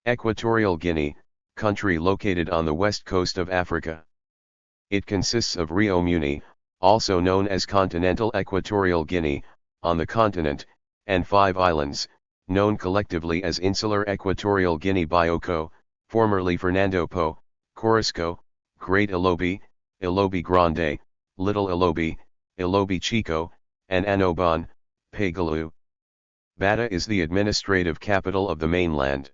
Equatorial Guinea, country located on the west coast of Africa. It consists of Río Muni, also known as Continental Equatorial Guinea, on the continent, and 5 islands, known collectively as Insular Equatorial Guinea Bioko, formerly Fernando Po, Corisco, Great Elobey, Elobey Grande, Little Elobey, Elobey Chico, and Annobón, Pagalu. Bata is the administrative capital of the mainland.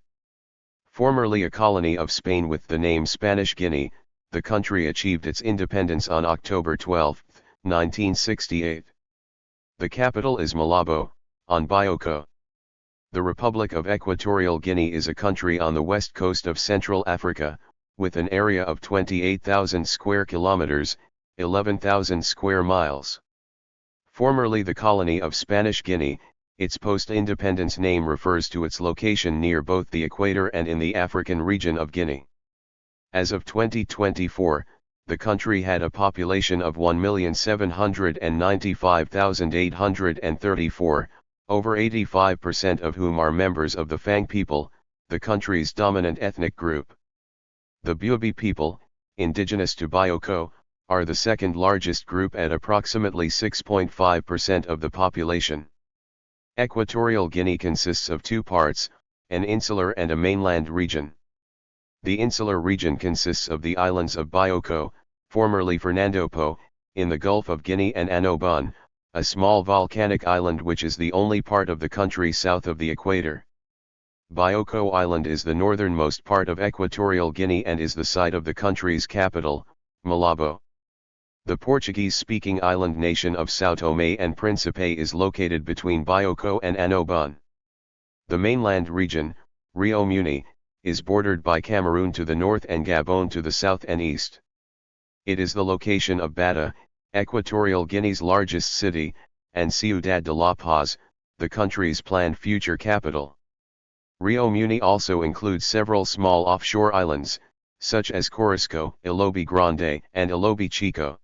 Formerly a colony of Spain with the name Spanish Guinea, the country achieved its independence on October 12, 1968. The capital is Malabo, on Bioko. The Republic of Equatorial Guinea is a country on the west coast of Central Africa, with an area of 28,000 square kilometers, 11,000 square miles. Formerly the colony of Spanish Guinea, its post-independence name refers to its location near both the equator and in the African region of Guinea. As of 2024, the country had a population of 1,795,834, over 85% of whom are members of the Fang people, the country's dominant ethnic group. The Bubi people, indigenous to Bioko, are the second largest group at approximately 6.5% of the population. Equatorial Guinea consists of 2 parts, an insular and a mainland region. The insular region consists of the islands of Bioko, formerly Fernando Po, in the Gulf of Guinea, and Annobón, a small volcanic island which is the only part of the country south of the equator. Bioko Island is the northernmost part of Equatorial Guinea and is the site of the country's capital, Malabo. The Portuguese-speaking island nation of São Tomé and Príncipe is located between Bioko and Annobón. The mainland region, Río Muni, is bordered by Cameroon to the north and Gabon to the south and east. It is the location of Bata, Equatorial Guinea's largest city, and Ciudad de La Paz, the country's planned future capital. Río Muni also includes several small offshore islands, such as Corisco, Elobey Grande, and Elobey Chico.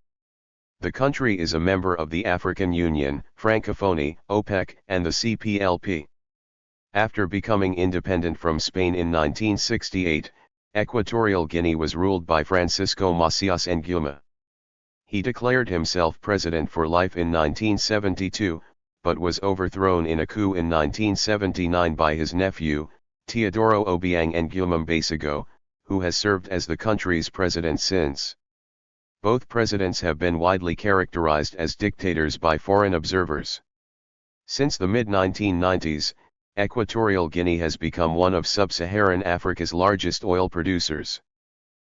The country is a member of the African Union, Francophonie, OPEC, and the CPLP. After becoming independent from Spain in 1968, Equatorial Guinea was ruled by Francisco Macías Nguema. He declared himself president for life in 1972, but was overthrown in a coup in 1979 by his nephew, Teodoro Obiang Nguema Basigo, who has served as the country's president since. Both presidents have been widely characterized as dictators by foreign observers. Since the mid-1990s, Equatorial Guinea has become one of sub-Saharan Africa's largest oil producers.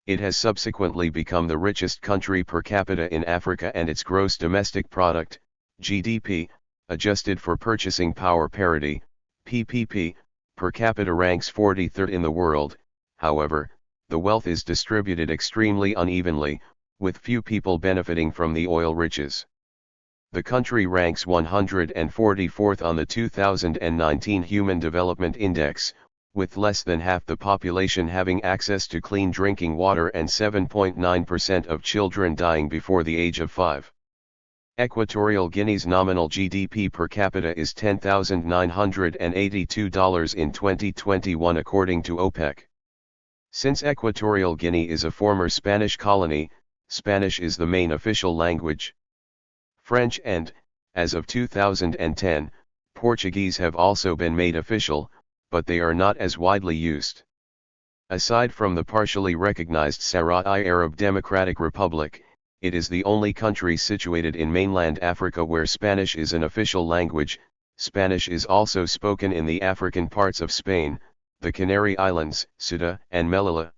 It has subsequently become the richest country per capita in Africa, and its gross domestic product, GDP, adjusted for purchasing power parity, PPP, per capita ranks 43rd in the world. However, the wealth is distributed extremely unevenly, with few people benefiting from the oil riches. The country ranks 144th on the 2019 Human Development Index, with less than half the population having access to clean drinking water and 7.9% of children dying before the age of 5. Equatorial Guinea's nominal GDP per capita is $10,982 in 2021 according to OPEC. Since Equatorial Guinea is a former Spanish colony, Spanish is the main official language. French and, as of 2010, Portuguese have also been made official, but they are not as widely used. Aside from the partially recognized Sahrawi Arab Democratic Republic, it is the only country situated in mainland Africa where Spanish is an official language. Spanish is also spoken in the African parts of Spain, the Canary Islands, Ceuta, and Melilla.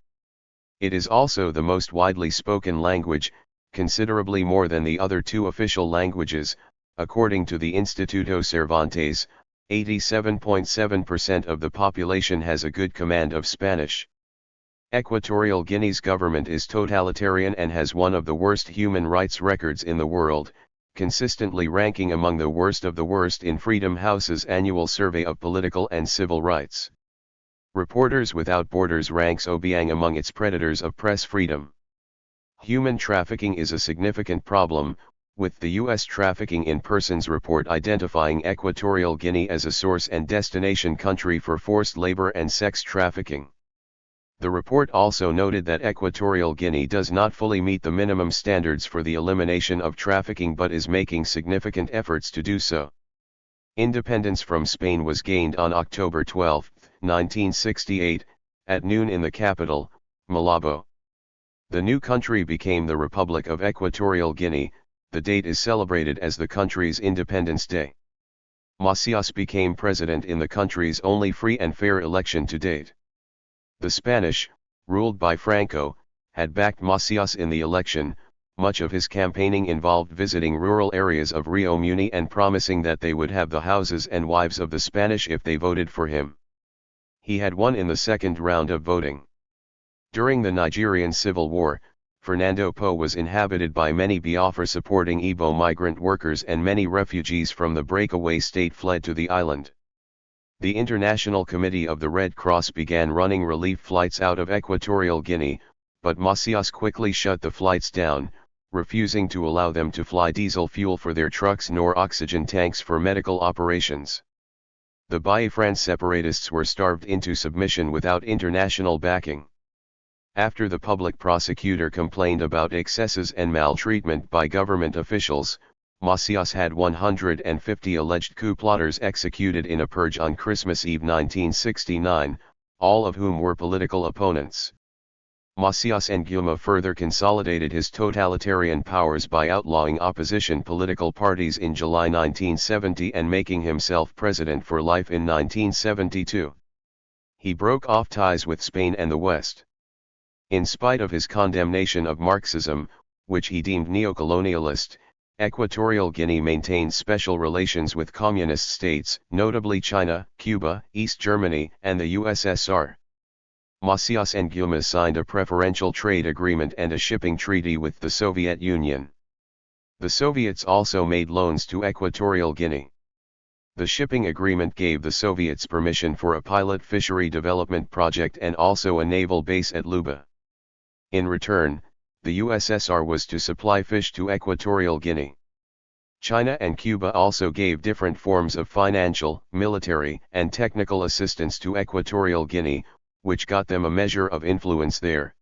It is also the most widely spoken language, considerably more than the other 2 official languages. According to the Instituto Cervantes, 87.7% of the population has a good command of Spanish. Equatorial Guinea's government is totalitarian and has one of the worst human rights records in the world, consistently ranking among the worst of the worst in Freedom House's annual survey of political and civil rights. Reporters Without Borders ranks Obiang among its predators of press freedom. Human trafficking is a significant problem, with the U.S. Trafficking in Persons report identifying Equatorial Guinea as a source and destination country for forced labor and sex trafficking. The report also noted that Equatorial Guinea does not fully meet the minimum standards for the elimination of trafficking but is making significant efforts to do so. Independence from Spain was gained on October 12, 1968, at noon in the capital, Malabo. The new country became the Republic of Equatorial Guinea. The date is celebrated as the country's Independence Day. Macias became president in the country's only free and fair election to date. The Spanish, ruled by Franco, had backed Macias in the election. Much of his campaigning involved visiting rural areas of Río Muni and promising that they would have the houses and wives of the Spanish if they voted for him. He had won in the second round of voting. During the Nigerian Civil War, Fernando Po was inhabited by many Biafra-supporting Igbo migrant workers, and many refugees from the breakaway state fled to the island. The International Committee of the Red Cross began running relief flights out of Equatorial Guinea, but Macias quickly shut the flights down, refusing to allow them to fly diesel fuel for their trucks nor oxygen tanks for medical operations. The Biafran separatists were starved into submission without international backing. After the public prosecutor complained about excesses and maltreatment by government officials, Macias had 150 alleged coup plotters executed in a purge on Christmas Eve 1969, all of whom were political opponents. Macias Nguema further consolidated his totalitarian powers by outlawing opposition political parties in July 1970 and making himself president for life in 1972. He broke off ties with Spain and the West. In spite of his condemnation of Marxism, which he deemed neocolonialist, Equatorial Guinea maintained special relations with communist states, notably China, Cuba, East Germany, and the USSR. Macias Nguema signed a preferential trade agreement and a shipping treaty with the Soviet Union. The Soviets also made loans to Equatorial Guinea. The shipping agreement gave the Soviets permission for a pilot fishery development project and also a naval base at Luba. In return, the USSR was to supply fish to Equatorial Guinea. China and Cuba also gave different forms of financial, military, and technical assistance to Equatorial Guinea, which got them a measure of influence there.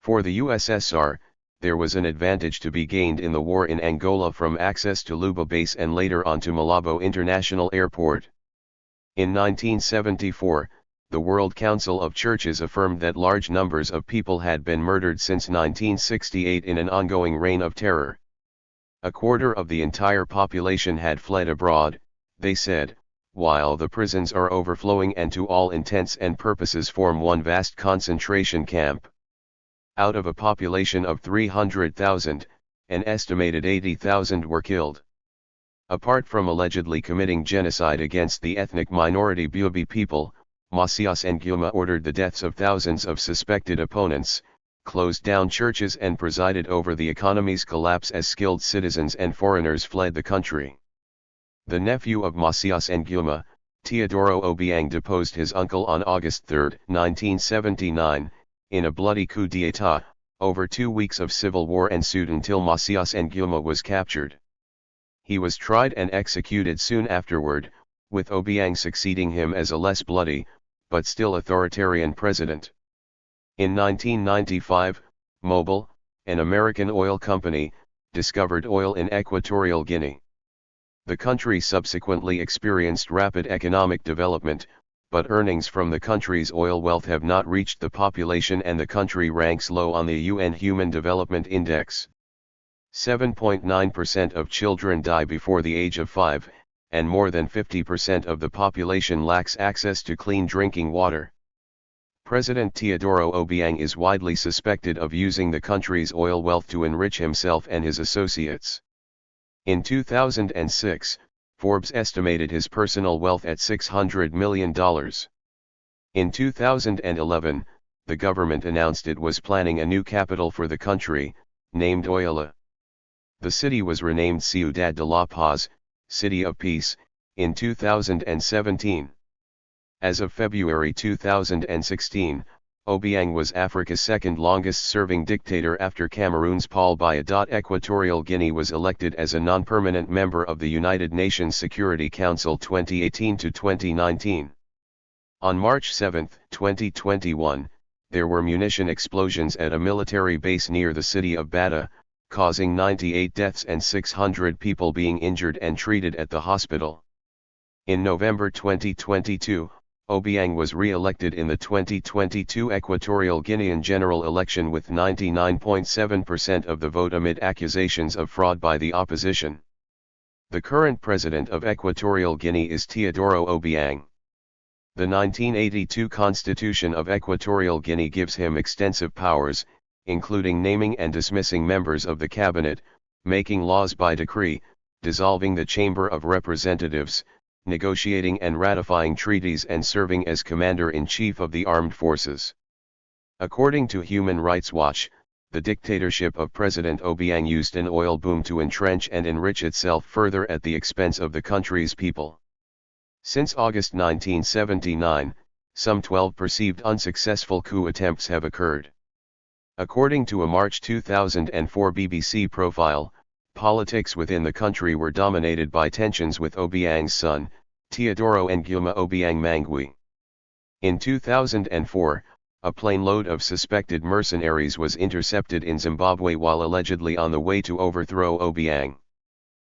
For the USSR, there was an advantage to be gained in the war in Angola from access to Luba base and later on to Malabo International Airport. In 1974, the World Council of Churches affirmed that large numbers of people had been murdered since 1968 in an ongoing reign of terror. A quarter of the entire population had fled abroad, they said, while the prisons are overflowing and to all intents and purposes form one vast concentration camp. Out of a population of 300,000, an estimated 80,000 were killed. Apart from allegedly committing genocide against the ethnic minority Bubi people, Macias Nguema ordered the deaths of thousands of suspected opponents, closed down churches and presided over the economy's collapse as skilled citizens and foreigners fled the country. The nephew of Macias Nguema, Teodoro Obiang, deposed his uncle on August 3, 1979, in a bloody coup d'état. Over 2 weeks of civil war ensued until Macias Nguema was captured. He was tried and executed soon afterward, with Obiang succeeding him as a less bloody, but still authoritarian president. In 1995, Mobil, an American oil company, discovered oil in Equatorial Guinea. The country subsequently experienced rapid economic development, but earnings from the country's oil wealth have not reached the population and the country ranks low on the UN Human Development Index. 7.9% of children die before the age of 5, and more than 50% of the population lacks access to clean drinking water. President Teodoro Obiang is widely suspected of using the country's oil wealth to enrich himself and his associates. In 2006, Forbes estimated his personal wealth at $600 million. In 2011, the government announced it was planning a new capital for the country, named Oyala. The city was renamed Ciudad de la Paz, City of Peace, in 2017. As of February 2016, Obiang was Africa's second longest-serving dictator after Cameroon's Paul Biya. Equatorial Guinea was elected as a non-permanent member of the United Nations Security Council 2018 to 2019. On March 7, 2021, there were munition explosions at a military base near the city of Bata, causing 98 deaths and 600 people being injured and treated at the hospital. In November 2022, Obiang was re-elected in the 2022 Equatorial Guinean general election with 99.7% of the vote amid accusations of fraud by the opposition. The current president of Equatorial Guinea is Teodoro Obiang. The 1982 Constitution of Equatorial Guinea gives him extensive powers, including naming and dismissing members of the cabinet, making laws by decree, dissolving the Chamber of Representatives, negotiating and ratifying treaties and serving as Commander-in-Chief of the Armed Forces. According to Human Rights Watch, the dictatorship of President Obiang used an oil boom to entrench and enrich itself further at the expense of the country's people. Since August 1979, some 12 perceived unsuccessful coup attempts have occurred. According to a March 2004 BBC profile, politics within the country were dominated by tensions with Obiang's son, Teodoro Nguma Obiang Mangui. In 2004, a plane load of suspected mercenaries was intercepted in Zimbabwe while allegedly on the way to overthrow Obiang.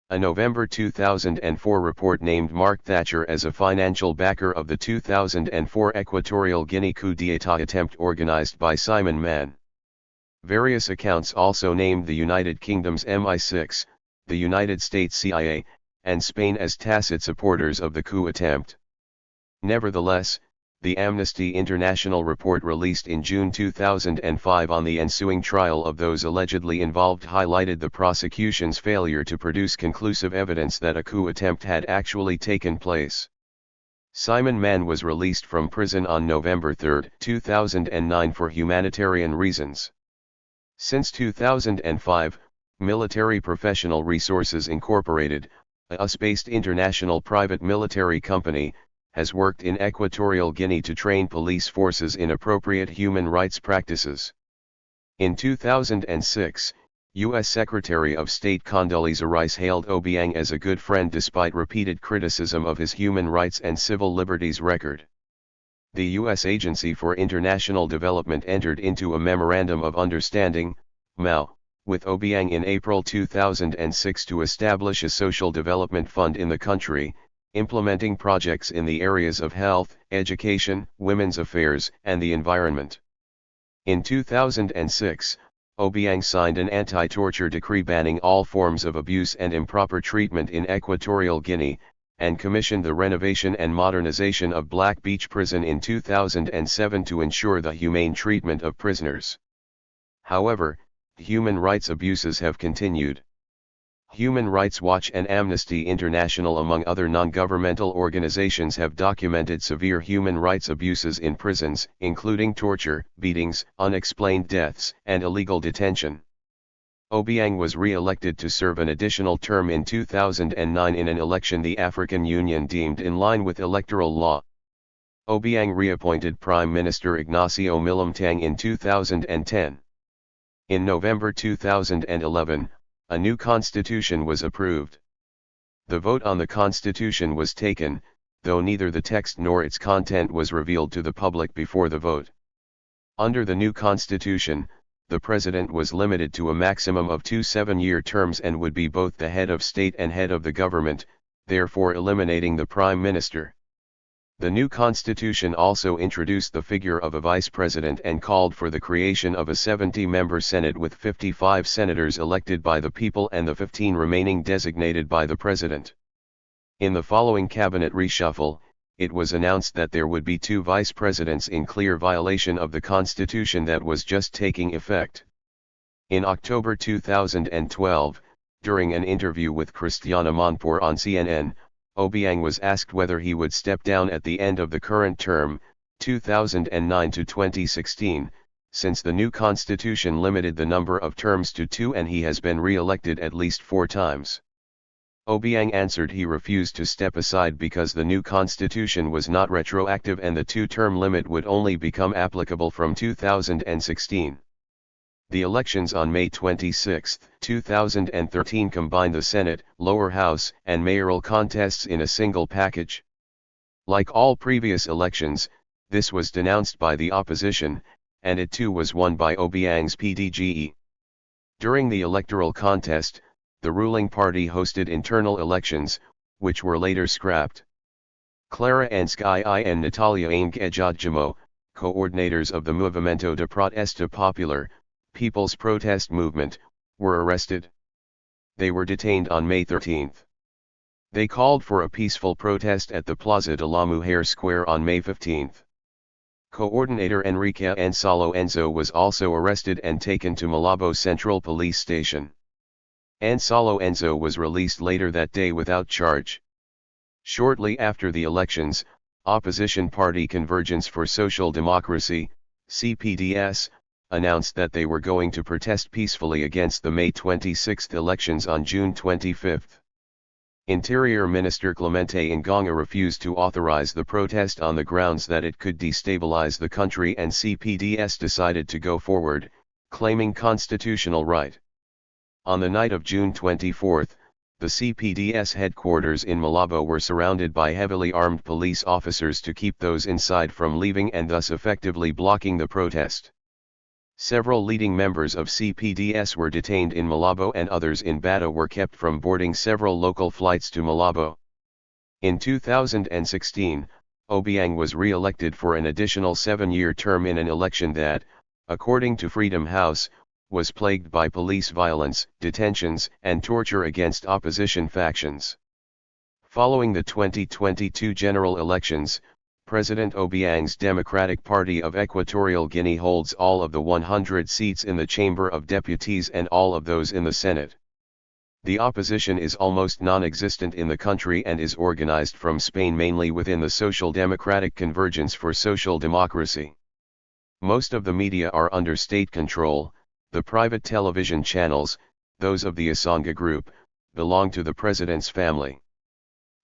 A November 2004 report named Mark Thatcher as a financial backer of the 2004 Equatorial Guinea coup d'état attempt organized by Simon Mann. Various accounts also named the United Kingdom's MI6, the United States CIA, and Spain as tacit supporters of the coup attempt. Nevertheless, the Amnesty International report released in June 2005 on the ensuing trial of those allegedly involved highlighted the prosecution's failure to produce conclusive evidence that a coup attempt had actually taken place. Simon Mann was released from prison on November 3, 2009 for humanitarian reasons. Since 2005, Military Professional Resources Incorporated, a US-based international private military company, has worked in Equatorial Guinea to train police forces in appropriate human rights practices. In 2006, U.S. Secretary of State Condoleezza Rice hailed Obiang as a good friend despite repeated criticism of his human rights and civil liberties record. The U.S. Agency for International Development entered into a Memorandum of Understanding, MOU, with Obiang in April 2006 to establish a social development fund in the country, implementing projects in the areas of health, education, women's affairs, and the environment. In 2006, Obiang signed an anti-torture decree banning all forms of abuse and improper treatment in Equatorial Guinea, and commissioned the renovation and modernization of Black Beach Prison in 2007 to ensure the humane treatment of prisoners. However, human rights abuses have continued. Human Rights Watch and Amnesty International, among other non-governmental organizations, have documented severe human rights abuses in prisons, including torture, beatings, unexplained deaths, and illegal detention. Obiang was re-elected to serve an additional term in 2009 in an election the African Union deemed in line with electoral law. Obiang reappointed Prime Minister Ignacio Milumtang in 2010. In November 2011, a new constitution was approved. The vote on the constitution was taken, though neither the text nor its content was revealed to the public before the vote. Under the new constitution, the president was limited to a maximum of 2 7-year terms and would be both the head of state and head of the government, therefore eliminating the prime minister. The new constitution also introduced the figure of a vice president and called for the creation of a 70-member Senate with 55 senators elected by the people and the 15 remaining designated by the president. In the following cabinet reshuffle, it was announced that there would be 2 vice presidents in clear violation of the constitution that was just taking effect. In October 2012, during an interview with Christiana Monpour on CNN, Obiang was asked whether he would step down at the end of the current term, 2009 to 2016, since the new constitution limited the number of terms to 2 and he has been re-elected at least 4 times. Obiang answered he refused to step aside because the new constitution was not retroactive and the 2-term limit would only become applicable from 2016. The elections on May 26, 2013 combined the Senate, lower house, and mayoral contests in a single package. Like all previous elections, this was denounced by the opposition, and it too was won by Obiang's PDGE. During the electoral contest, the ruling party hosted internal elections, which were later scrapped. Clara Ansky and Natalia Ngejadjamo, coordinators of the Movimento de Protesta Popular, People's Protest Movement, were arrested. They were detained on May 13. They called for a peaceful protest at the Plaza de la Mujer Square on May 15. Coordinator Enrique Ansalo Enzo was also arrested and taken to Malabo Central Police Station. Ansalo Enzo was released later that day without charge. Shortly after the elections, opposition party Convergence for Social Democracy, CPDS, announced that they were going to protest peacefully against the May 26 elections on June 25. Interior Minister Clemente Ngonga refused to authorize the protest on the grounds that it could destabilize the country, and CPDS decided to go forward, claiming constitutional right. On the night of June 24, the CPDS headquarters in Malabo were surrounded by heavily armed police officers to keep those inside from leaving and thus effectively blocking the protest. Several leading members of CPDS were detained in Malabo, and others in Bata were kept from boarding several local flights to Malabo. In 2016, Obiang was re-elected for an additional 7-year term in an election that, according to Freedom House, was plagued by police violence, detentions, and torture against opposition factions. Following the 2022 general elections, President Obiang's Democratic Party of Equatorial Guinea holds all of the 100 seats in the Chamber of Deputies and all of those in the Senate. The opposition is almost non-existent in the country and is organized from Spain mainly within the Social Democratic Convergence for Social Democracy. Most of the media are under state control. The private television channels, those of the Asanga Group, belong to the president's family.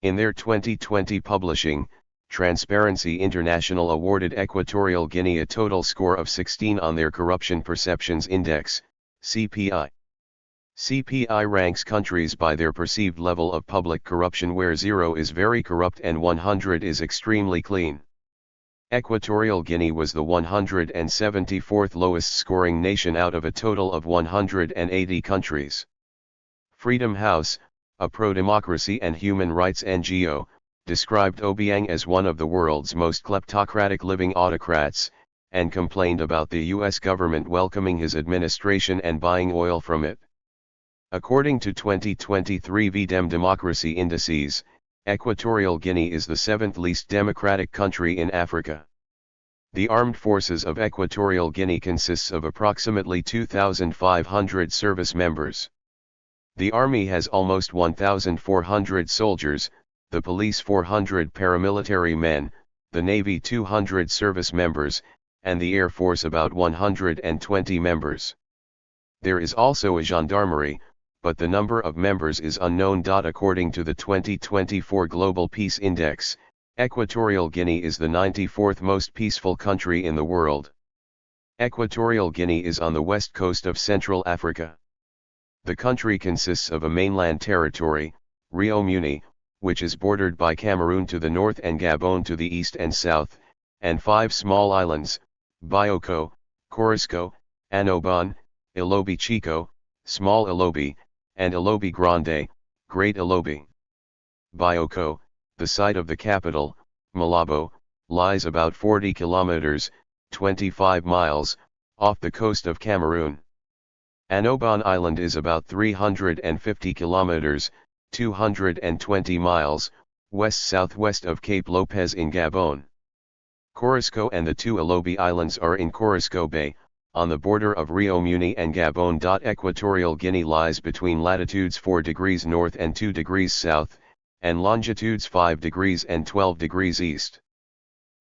In their 2020 publishing, Transparency International awarded Equatorial Guinea a total score of 16 on their Corruption Perceptions Index, CPI. CPI ranks countries by their perceived level of public corruption, where 0 is very corrupt and 100 is extremely clean. Equatorial Guinea was the 174th lowest scoring nation out of a total of 180 countries. Freedom House, a pro-democracy and human rights NGO, described Obiang as one of the world's most kleptocratic living autocrats, and complained about the U.S. government welcoming his administration and buying oil from it. According to 2023 VDEM democracy indices, Equatorial Guinea is the 7th least democratic country in Africa. The armed forces of Equatorial Guinea consists of approximately 2,500 service members. The army has almost 1,400 soldiers, the police 400 paramilitary men, the navy 200 service members, and the air force about 120 members. There is also a gendarmerie, but the number of members is unknown. According to the 2024 Global Peace Index, Equatorial Guinea is the 94th most peaceful country in the world. Equatorial Guinea is on the west coast of Central Africa. The country consists of a mainland territory, Río Muni, which is bordered by Cameroon to the north and Gabon to the east and south, and 5 small islands, Bioko, Corisco, Annobón, Elobey Chico, Small Elobey, and Elobey Grande, Great Elobey. Bioko, the site of the capital, Malabo, lies about 40 kilometers, 25 miles, off the coast of Cameroon. Annobón Island is about 350 kilometers, 220 miles, west-southwest of Cape Lopez in Gabon. Corisco and the 2 Elobey Islands are in Corisco Bay, on the border of Río Muni and Gabon. Equatorial Guinea lies between latitudes 4 degrees north and 2 degrees south, and longitudes 5 degrees and 12 degrees east.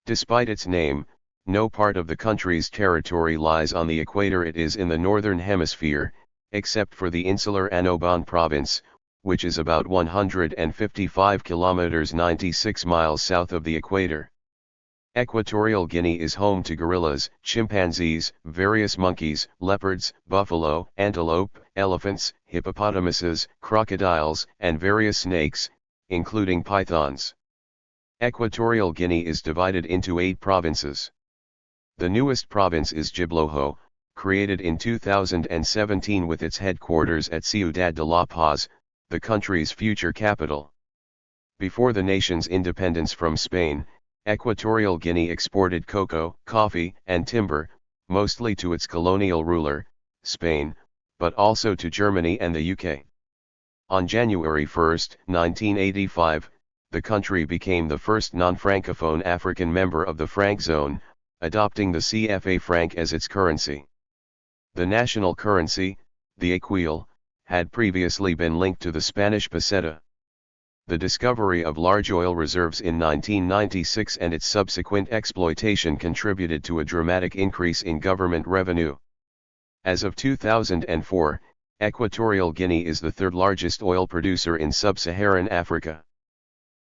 Despite its name, no part of the country's territory lies on the equator. It is in the northern hemisphere, except for the insular Annobón province, which is about 155 kilometers 96 miles south of the equator. Equatorial Guinea is home to gorillas, chimpanzees, various monkeys, leopards, buffalo, antelope, elephants, hippopotamuses, crocodiles, and various snakes, including pythons. Equatorial Guinea is divided into 8 provinces. The newest province is Jibloho, created in 2017 with its headquarters at Ciudad de La Paz, the country's future capital. Before the nation's independence from Spain, Equatorial Guinea exported cocoa, coffee, and timber, mostly to its colonial ruler, Spain, but also to Germany and the UK. On January 1, 1985, the country became the first non-francophone African member of the franc zone, adopting the CFA franc as its currency. The national currency, the equil, had previously been linked to the Spanish peseta. The discovery of large oil reserves in 1996 and its subsequent exploitation contributed to a dramatic increase in government revenue. As of 2004, Equatorial Guinea is the third largest oil producer in sub-Saharan Africa.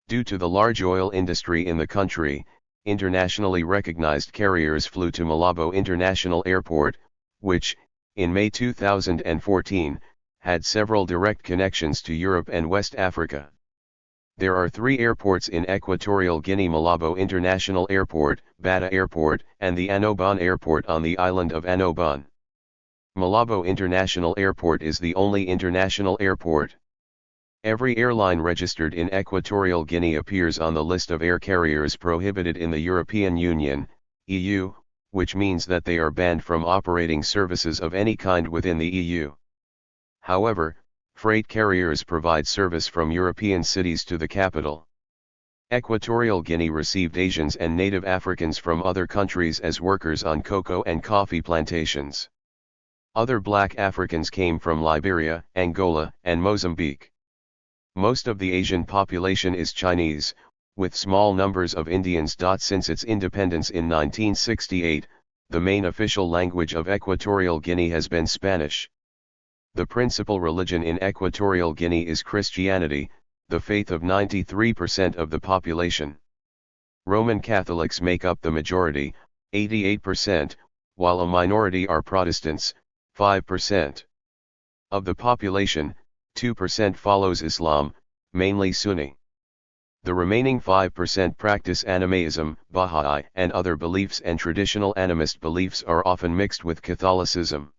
Due to the large oil industry in the country, internationally recognized carriers flew to Malabo International Airport, which, in May 2014, had several direct connections to Europe and West Africa. There are 3 airports in Equatorial Guinea: Malabo International Airport, Bata Airport, and the Annobón Airport on the island of Annobón. Malabo International Airport is the only international airport. Every airline registered in Equatorial Guinea appears on the list of air carriers prohibited in the European Union, EU, which means that they are banned from operating services of any kind within the EU. However, freight carriers provide service from European cities to the capital. Equatorial Guinea received Asians and native Africans from other countries as workers on cocoa and coffee plantations. Other black Africans came from Liberia, Angola, and Mozambique. Most of the Asian population is Chinese, with small numbers of Indians. Since its independence in 1968, the main official language of Equatorial Guinea has been Spanish. The principal religion in Equatorial Guinea is Christianity, the faith of 93% of the population. Roman Catholics make up the majority, 88%, while a minority are Protestants, 5%. Of the population, 2% follows Islam, mainly Sunni. The remaining 5% practice animism, Baha'i, and other beliefs, and traditional animist beliefs are often mixed with Catholicism.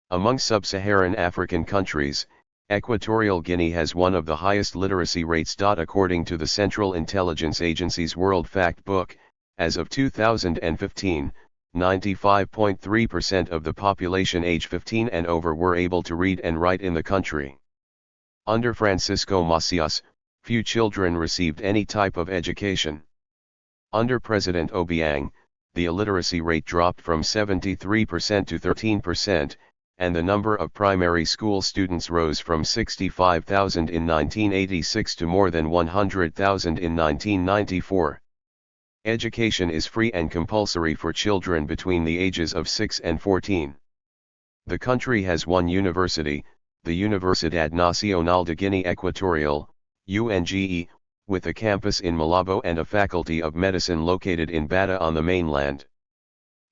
Among sub-Saharan African countries, Equatorial Guinea has one of the highest literacy rates. According to the Central Intelligence Agency's World Fact Book, as of 2015, 95.3% of the population age 15 and over were able to read and write in the country. Under Francisco Macias, few children received any type of education. Under President Obiang, the illiteracy rate dropped from 73% to 13%, and the number of primary school students rose from 65,000 in 1986 to more than 100,000 in 1994. Education is free and compulsory for children between the ages of 6 and 14. The country has one university, the Universidad Nacional de Guinea Equatorial, UNGE, with a campus in Malabo and a faculty of medicine located in Bata on the mainland.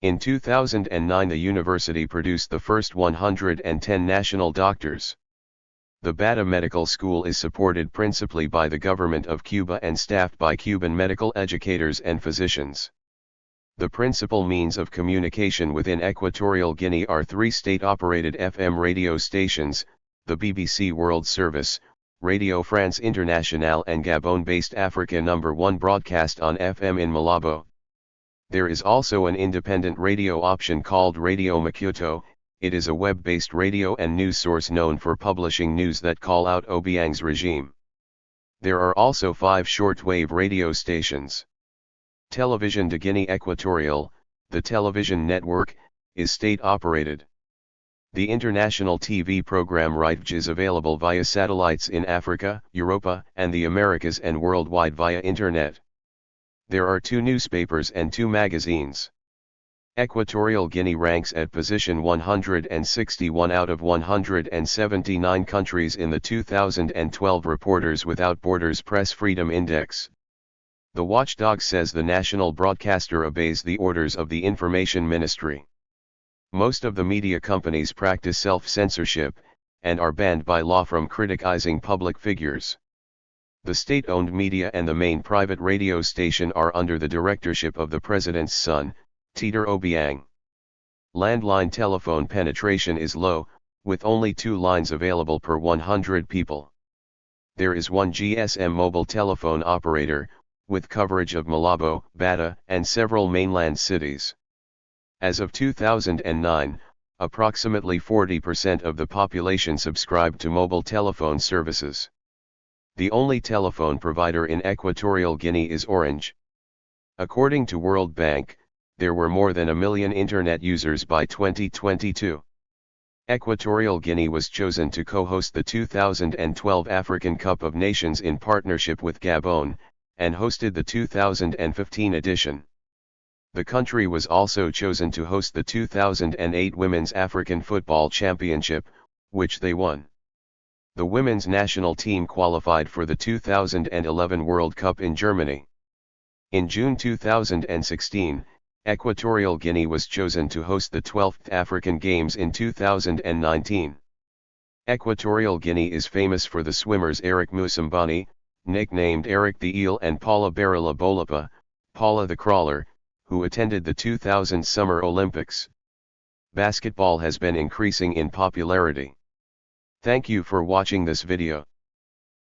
In 2009 the university produced the first 110 national doctors. The Bata Medical School is supported principally by the government of Cuba and staffed by Cuban medical educators and physicians. The principal means of communication within Equatorial Guinea are 3 state-operated FM radio stations, the BBC World Service, Radio France Internationale, and Gabon-based Africa No. 1 broadcast on FM in Malabo. There is also an independent radio option called Radio Makuto. It is a web-based radio and news source known for publishing news that call out Obiang's regime. There are also 5 shortwave radio stations. Television de Guinea Equatorial, the television network, is state-operated. The international TV program RightVJ is available via satellites in Africa, Europa, and the Americas, and worldwide via Internet. There are 2 newspapers and 2 magazines. Equatorial Guinea ranks at position 161 out of 179 countries in the 2012 Reporters Without Borders Press Freedom Index. The watchdog says the national broadcaster obeys the orders of the Information Ministry. Most of the media companies practice self-censorship, and are banned by law from criticizing public figures. The state-owned media and the main private radio station are under the directorship of the president's son, Teeter Obiang. Landline telephone penetration is low, with only 2 lines available per 100 people. There is one GSM mobile telephone operator, with coverage of Malabo, Bata, and several mainland cities. As of 2009, approximately 40% of the population subscribed to mobile telephone services. The only telephone provider in Equatorial Guinea is Orange. According to World Bank, there were more than 1 million internet users by 2022. Equatorial Guinea was chosen to co-host the 2012 African Cup of Nations in partnership with Gabon, and hosted the 2015 edition. The country was also chosen to host the 2008 Women's African Football Championship, which they won. The women's national team qualified for the 2011 World Cup in Germany. In June 2016, Equatorial Guinea was chosen to host the 12th African Games in 2019. Equatorial Guinea is famous for the swimmers Eric Musambani, nicknamed Eric the Eel, and Paula Barilla Bolapa, Paula the Crawler, who attended the 2000 Summer Olympics. Basketball has been increasing in popularity. Thank you for watching this video.